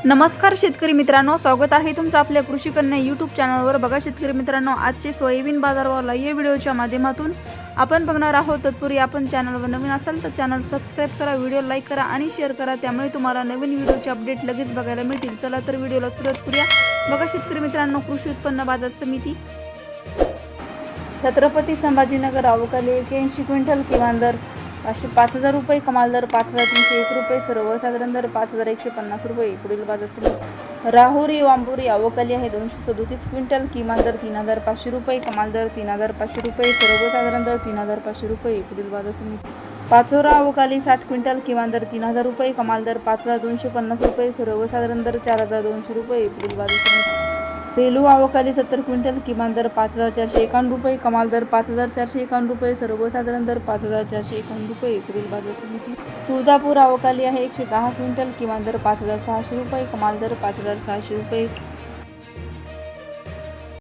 नमस्कार शेतकरी मित्रांनो, स्वागत आहे तुमचं आपल्या कृषी कन्या यूट्यूब चॅनलवर। बघा शेतकरी मित्रांनो, आजचे सोयाबीन बाजारभाव या व्हिडिओच्या माध्यमातून आपण बघणार आहोत। तत्पूर्वी आपण चॅनलवर नवीन असाल तर चॅनल सबस्क्राइब करा, व्हिडिओ लाईक करा आणि शेअर करा, त्यामुळे तुम्हाला नवीन व्हिडिओचे अपडेट लगेच बघायला मिळतील। चला तर व्हिडिओला सुरुवात करूया। बघा शेतकरी मित्रांनो, कृषी उत्पन्न बाजार समिती छत्रपती संभाजीनगर अवकाली 81 क्विंटल किमान दर 5,000 रुपये, कमाल दर 5,301 रुपये, सर्वसाधारण दर 5,150 रुपये। पुढील बाजार समिती राहुरी वांबुरी अवकाली आहे 237 क्विंटल, किमान दर 3,500 रुपये, कमाल दर 3,500 रुपये, सर्वसाधारण दर 3,500 रुपये। पुढील बाजार समिती पाचोरा अवकाली 60 क्विंटल, किमान दर 3,000 रुपये, कमाल दर 5,250 रुपये, सर्वसाधारण दर 4,200 रुपये। पुढील बाजार समिती सेलू अवकाली 70 क्विंटल, किमान दर 5,451 रुपये, कमाल दर 5,451 रुपये, सर्वसाधारण दर 5,451 रुपये। पुढील बाजार समिती तुळजापूर अवकाली आहे 110 क्विंटल, किमान दर 5,600 रुपये, कमाल दर 5,600 रुपये,